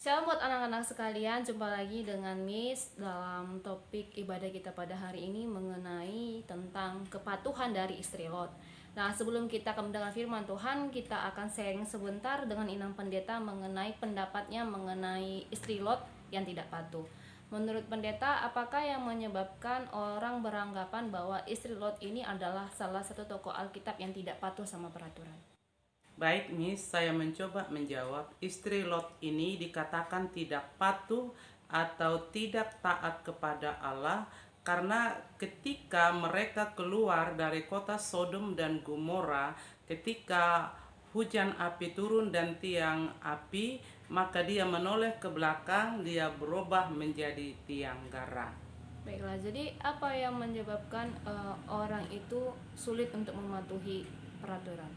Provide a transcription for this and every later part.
Shalom buat anak-anak sekalian, jumpa lagi dengan Miss dalam topik ibadah kita pada hari ini mengenai tentang kepatuhan dari istri Lot. Nah, sebelum kita akan mendengar firman Tuhan, kita akan sharing sebentar dengan Inang Pendeta mengenai pendapatnya mengenai istri Lot yang tidak patuh. Menurut pendeta, apakah yang menyebabkan orang beranggapan bahwa istri Lot ini adalah salah satu tokoh Alkitab yang tidak patuh sama peraturan? Baik, Miss, saya mencoba menjawab. Istri Lot ini dikatakan tidak patuh atau tidak taat kepada Allah karena ketika mereka keluar dari kota Sodom dan Gomora, ketika hujan api turun dan tiang api, maka dia menoleh ke belakang, dia berubah menjadi tiang garam. Baiklah, jadi apa yang menyebabkan orang itu sulit untuk mematuhi peraturan?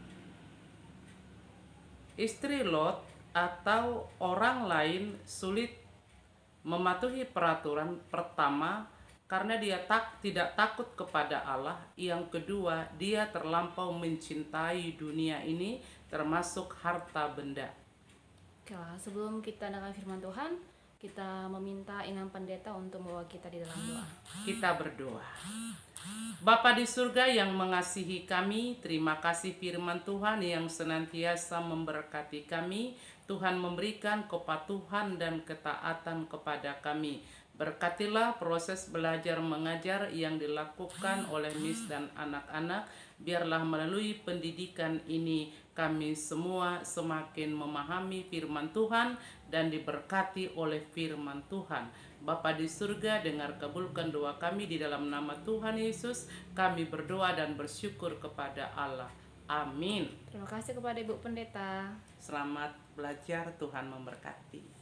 Istri Lot atau orang lain sulit mematuhi peraturan pertama karena dia tidak takut kepada Allah. Yang kedua, dia terlampau mencintai dunia ini termasuk harta benda. Oke, sebelum kita dengar firman Tuhan, kita meminta Inang Pendeta untuk membawa kita di dalam doa. Kita berdoa. Bapa di surga yang mengasihi kami, terima kasih firman Tuhan yang senantiasa memberkati kami. Tuhan memberikan kepatuhan dan ketaatan kepada kami. Berkatilah proses belajar mengajar yang dilakukan oleh Miss dan anak-anak. Biarlah melalui pendidikan ini kami semua semakin memahami firman Tuhan dan diberkati oleh firman Tuhan. Bapa di surga, dengar kabulkan doa kami di dalam nama Tuhan Yesus. Kami berdoa dan bersyukur kepada Allah. Amin. Terima kasih kepada Ibu Pendeta. Selamat belajar, Tuhan memberkati.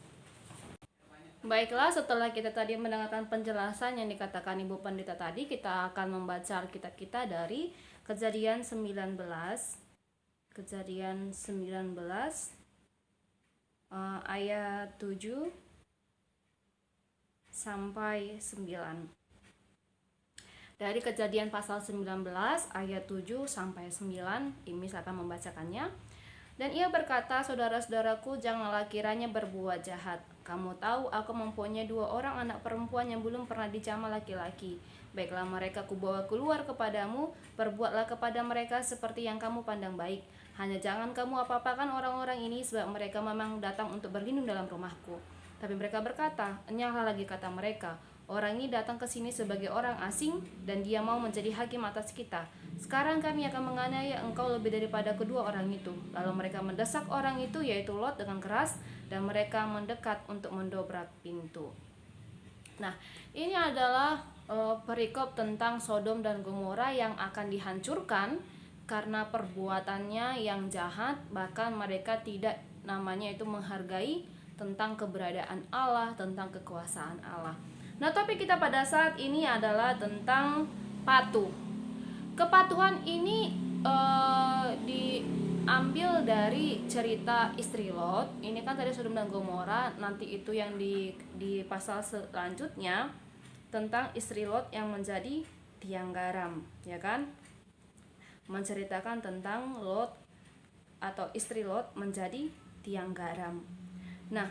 Baiklah, setelah kita tadi mendengarkan penjelasan yang dikatakan Ibu Pendeta tadi, kita akan membaca Alkitab kita dari Kejadian 19. Kejadian 19 ayat 7 sampai 9. Dari Kejadian pasal 19 ayat 7 sampai 9, ini saya akan membacakannya. Dan ia berkata, saudara-saudaraku, janganlah kiranya berbuat jahat. Kamu tahu aku mempunyai 2 orang anak perempuan yang belum pernah dijamah laki-laki. Baiklah mereka kubawa keluar kepadamu, perbuatlah kepada mereka seperti yang kamu pandang baik. Hanya jangan kamu apa-apakan orang-orang ini, sebab mereka memang datang untuk berlindung dalam rumahku. Tapi mereka berkata, enyahlah lagi kata mereka, orang ini datang ke sini sebagai orang asing dan dia mau menjadi hakim atas kita. Sekarang kami akan menganiaya engkau lebih daripada kedua orang itu. Lalu mereka mendesak orang itu, yaitu Lot, dengan keras, dan mereka mendekat untuk mendobrak pintu. Nah, ini adalah perikop tentang Sodom dan Gomora yang akan dihancurkan karena perbuatannya yang jahat. Bahkan mereka tidak namanya itu menghargai tentang keberadaan Allah, tentang kekuasaan Allah. Nah, topik kita pada saat ini adalah tentang patuh. Kepatuhan ini diambil dari cerita istri Lot. Ini kan tadi Sodom dan Gomora, nanti itu yang di pasal selanjutnya tentang istri Lot yang menjadi tiang garam, ya kan? Menceritakan tentang Lot atau istri Lot menjadi tiang garam. Nah,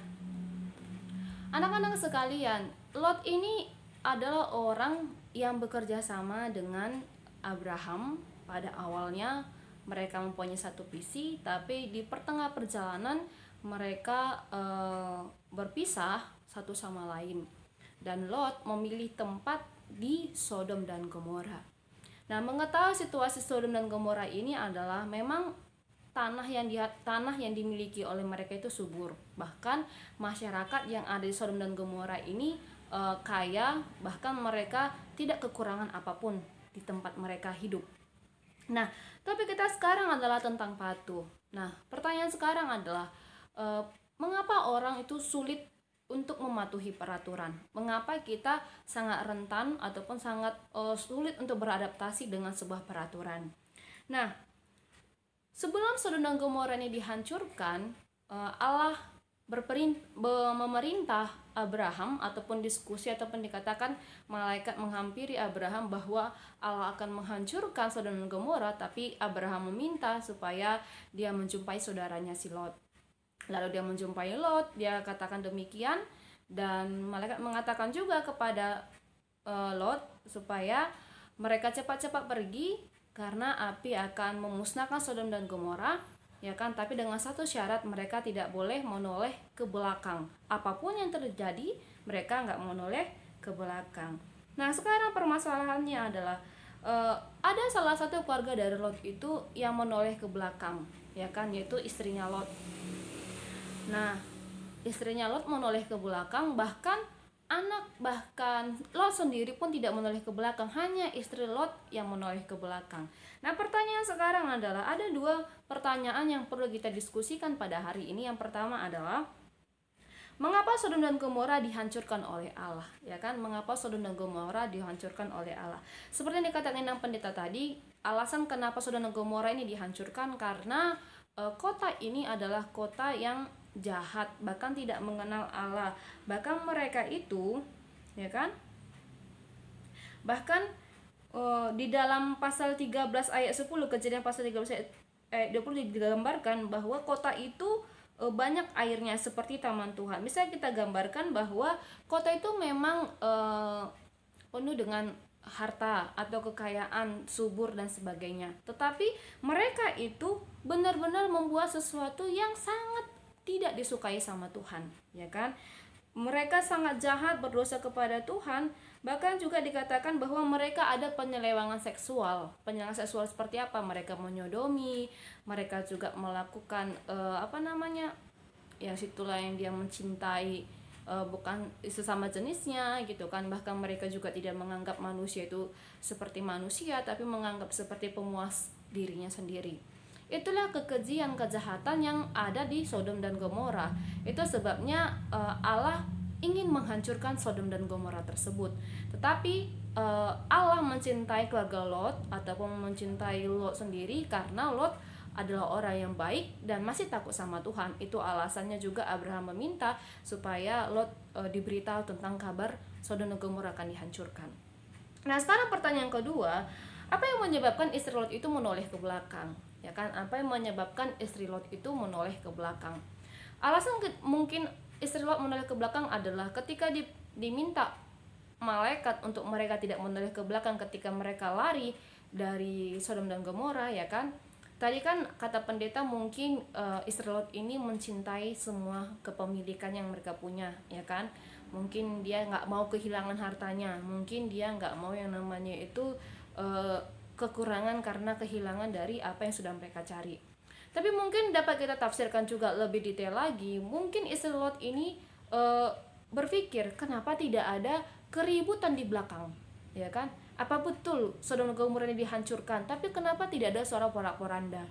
anak-anak sekalian, Lot ini adalah orang yang bekerja sama dengan Abraham. Pada awalnya mereka mempunyai satu visi, tapi di pertengah perjalanan mereka berpisah satu sama lain. Dan Lot memilih tempat di Sodom dan Gomora. Nah, mengetahui situasi Sodom dan Gomora ini adalah memang tanah yang dimiliki oleh mereka itu subur. Bahkan masyarakat yang ada di Sodom dan Gomora ini kaya, bahkan mereka tidak kekurangan apapun di tempat mereka hidup. Nah, tapi kita sekarang adalah tentang patuh. Nah, pertanyaan sekarang adalah mengapa orang itu sulit untuk mematuhi peraturan? Mengapa kita sangat rentan ataupun sangat sulit untuk beradaptasi dengan sebuah peraturan? Nah, sebelum Sodom dan Gomora ini dihancurkan, Allah memerintah Abraham, ataupun diskusi ataupun dikatakan malaikat menghampiri Abraham bahwa Allah akan menghancurkan Sodom dan Gomora, tapi Abraham meminta supaya dia menjumpai saudaranya si Lot. Lalu dia menjumpai Lot, dia katakan demikian, dan malaikat mengatakan juga kepada Lot supaya mereka cepat-cepat pergi karena api akan memusnahkan Sodom dan Gomora, ya kan? Tapi dengan satu syarat, mereka tidak boleh menoleh ke belakang. Apapun yang terjadi, mereka nggak menoleh ke belakang. Nah, sekarang permasalahannya adalah ada salah satu keluarga dari Lot itu yang menoleh ke belakang, ya kan? Yaitu istrinya Lot. Nah, istrinya Lot menoleh ke belakang, bahkan Lot sendiri pun tidak menoleh ke belakang, hanya istri Lot yang menoleh ke belakang. Nah, pertanyaan sekarang adalah, ada dua pertanyaan yang perlu kita diskusikan pada hari ini. Yang pertama adalah, mengapa Sodom dan Gomora dihancurkan oleh Allah? Ya kan, mengapa Sodom dan Gomora dihancurkan oleh Allah? Seperti yang dikatakan yang pendeta tadi, alasan kenapa Sodom dan Gomora ini dihancurkan karena kota ini adalah kota yang jahat, bahkan tidak mengenal Allah. Bahkan mereka itu, ya kan? Bahkan di dalam pasal 13 ayat 10, Kejadian pasal 13 ayat 20 digambarkan bahwa kota itu banyak airnya seperti taman Tuhan. Misalnya kita gambarkan bahwa kota itu memang penuh dengan harta atau kekayaan subur dan sebagainya, tetapi mereka itu benar-benar membuat sesuatu yang sangat tidak disukai sama Tuhan, ya kan? Mereka sangat jahat, berdosa kepada Tuhan. Bahkan juga dikatakan bahwa mereka ada penyelewangan seksual. Penyelewangan seksual seperti apa? Mereka menyodomi, mereka juga melakukan yang situlah yang dia mencintai bukan sesama jenisnya gitu kan. Bahkan mereka juga tidak menganggap manusia itu seperti manusia, tapi menganggap seperti pemuas dirinya sendiri. Itulah kekejian, kejahatan yang ada di Sodom dan Gomora. Itu sebabnya Allah ingin menghancurkan Sodom dan Gomora tersebut. Tetapi Allah mencintai keluarga Lot ataupun mencintai Lot sendiri karena Lot adalah orang yang baik dan masih takut sama Tuhan. Itu alasannya juga Abraham meminta supaya Lot diberitahu tentang kabar Sodom dan Gomora akan dihancurkan. Nah, sekarang pertanyaan kedua, apa yang menyebabkan istri Lot itu menoleh ke belakang? Ya kan, apa yang menyebabkan istri Lot itu menoleh ke belakang? Alasan mungkin istri Lot menoleh ke belakang adalah ketika diminta malaikat untuk mereka tidak menoleh ke belakang ketika mereka lari dari Sodom dan Gomora, ya kan? Tadi kan kata pendeta mungkin istri Lot ini mencintai semua kepemilikan yang mereka punya, ya kan? Mungkin dia nggak mau kehilangan hartanya, mungkin dia nggak mau yang namanya itu kekurangan karena kehilangan dari apa yang sudah mereka cari. Tapi mungkin dapat kita tafsirkan juga lebih detail lagi. Mungkin istri Lot ini berpikir, kenapa tidak ada keributan di belakang, ya kan? Apa betul Sodom dan Gomora ini dihancurkan, tapi kenapa tidak ada suara porak-poranda,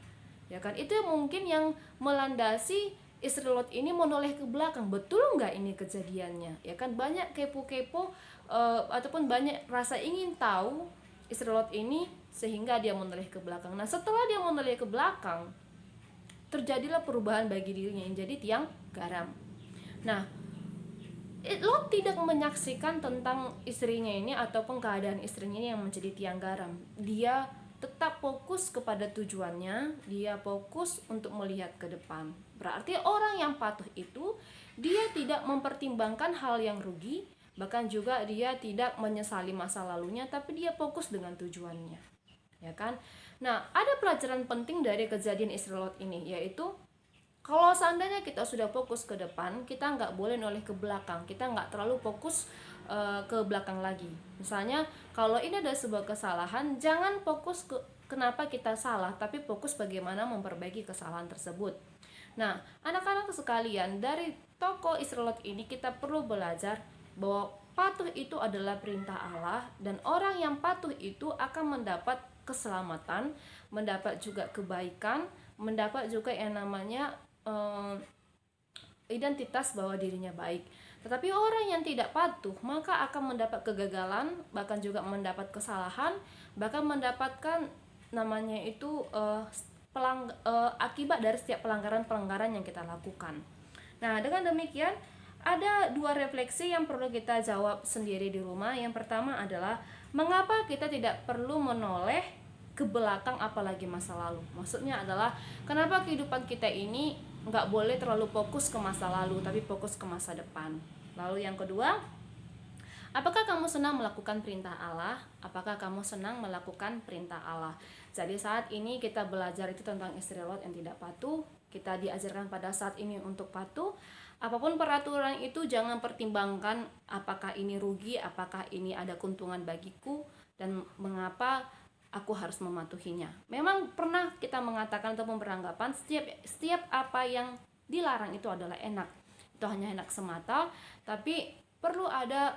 ya kan? Itu mungkin yang melandasi istri Lot ini menoleh ke belakang. Betul nggak ini kejadiannya, ya kan? Banyak kepo-kepo ataupun banyak rasa ingin tahu istri Lot ini sehingga dia menoleh ke belakang. Nah, setelah dia menoleh ke belakang, terjadilah perubahan bagi dirinya yang jadi tiang garam. Nah, Lot tidak menyaksikan tentang istrinya ini ataupun keadaan istrinya ini yang menjadi tiang garam. Dia tetap fokus kepada tujuannya, dia fokus untuk melihat ke depan. Berarti orang yang patuh itu, dia tidak mempertimbangkan hal yang rugi, bahkan juga dia tidak menyesali masa lalunya, tapi dia fokus dengan tujuannya, ya kan? Nah, ada pelajaran penting dari kejadian istri Lot ini, yaitu kalau seandainya kita sudah fokus ke depan, kita nggak boleh noleh ke belakang. Kita nggak terlalu fokus ke belakang lagi. Misalnya, kalau ini ada sebuah kesalahan, jangan fokus ke kenapa kita salah, tapi fokus bagaimana memperbaiki kesalahan tersebut. Nah, anak-anak sekalian, dari tokoh istri Lot ini kita perlu belajar bahwa patuh itu adalah perintah Allah, dan orang yang patuh itu akan mendapat keselamatan, mendapat juga kebaikan, mendapat juga yang namanya identitas bahwa dirinya baik. Tetapi orang yang tidak patuh maka akan mendapat kegagalan, bahkan juga mendapat kesalahan, bahkan mendapatkan namanya itu akibat dari setiap pelanggaran-pelanggaran yang kita lakukan. Nah, dengan demikian ada dua refleksi yang perlu kita jawab sendiri di rumah. Yang pertama adalah, mengapa kita tidak perlu menoleh ke belakang apalagi masa lalu? Maksudnya adalah, kenapa kehidupan kita ini nggak boleh terlalu fokus ke masa lalu, tapi fokus ke masa depan. Lalu yang kedua, apakah kamu senang melakukan perintah Allah? Apakah kamu senang melakukan perintah Allah? Jadi saat ini kita belajar itu tentang istri Lot yang tidak patuh. Kita diajarkan pada saat ini untuk patuh. Apapun peraturan itu jangan pertimbangkan apakah ini rugi, apakah ini ada keuntungan bagiku, dan mengapa aku harus mematuhinya. Memang pernah kita mengatakan atau beranggapan setiap apa yang dilarang itu adalah enak. Itu hanya enak semata, tapi perlu ada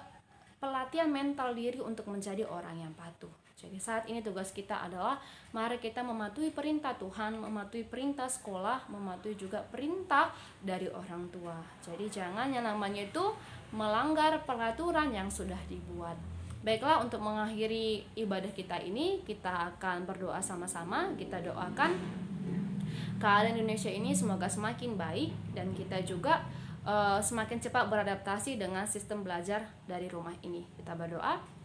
pelatihan mental diri untuk menjadi orang yang patuh. Jadi saat ini tugas kita adalah mari kita mematuhi perintah Tuhan, mematuhi perintah sekolah, mematuhi juga perintah dari orang tua. Jadi jangan yang namanya itu melanggar peraturan yang sudah dibuat. Baiklah, untuk mengakhiri ibadah kita ini, kita akan berdoa sama-sama. Kita doakan keadaan Indonesia ini semoga semakin baik dan kita juga semakin cepat beradaptasi dengan sistem belajar dari rumah ini. Kita berdoa.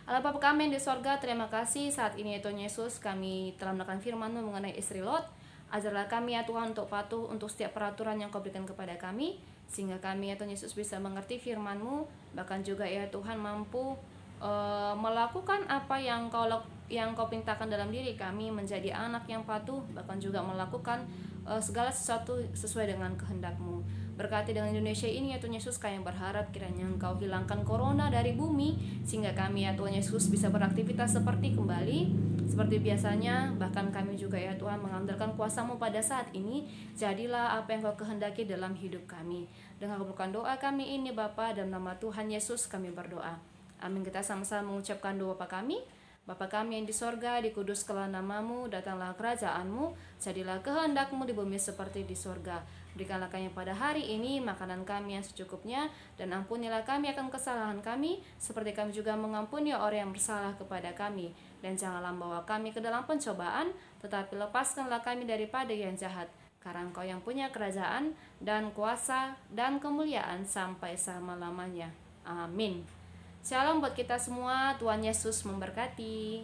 Allah Bapa kami yang di sorga, terima kasih saat ini ya Tuhan Yesus, kami telah mendengarkan firman-Mu mengenai istri Lot. Ajarlah kami ya Tuhan untuk patuh untuk setiap peraturan yang Kau berikan kepada kami, sehingga kami ya Tuhan Yesus bisa mengerti firman-Mu, bahkan juga ya Tuhan mampu melakukan apa yang Kau perintahkan dalam diri kami, menjadi anak yang patuh, bahkan juga melakukan segala sesuatu sesuai dengan kehendak-Mu. Berkati dengan Indonesia ini ya Tuhan Yesus, kami berharap kiranya Engkau hilangkan corona dari bumi, sehingga kami ya Tuhan Yesus bisa beraktivitas seperti seperti biasanya. Bahkan kami juga ya Tuhan mengandalkan kuasa-Mu pada saat ini. Jadilah apa yang Kau kehendaki dalam hidup kami. Dengan kabulkan doa kami ini Bapa, dalam nama Tuhan Yesus kami berdoa. Amin. Kita sama-sama mengucapkan doa Bapa kami. Bapa kami yang di sorga, dikuduskanlah nama-Mu, datanglah kerajaan-Mu, jadilah kehendak-Mu di bumi seperti di sorga. Berikanlah kami pada hari ini makanan kami yang secukupnya, dan ampunilah kami akan kesalahan kami, seperti kami juga mengampuni orang yang bersalah kepada kami. Dan janganlah membawa kami ke dalam pencobaan, tetapi lepaskanlah kami daripada yang jahat. Karena Engkau yang punya kerajaan, dan kuasa, dan kemuliaan sampai selama-lamanya. Amin. Shalom buat kita semua, Tuhan Yesus memberkati.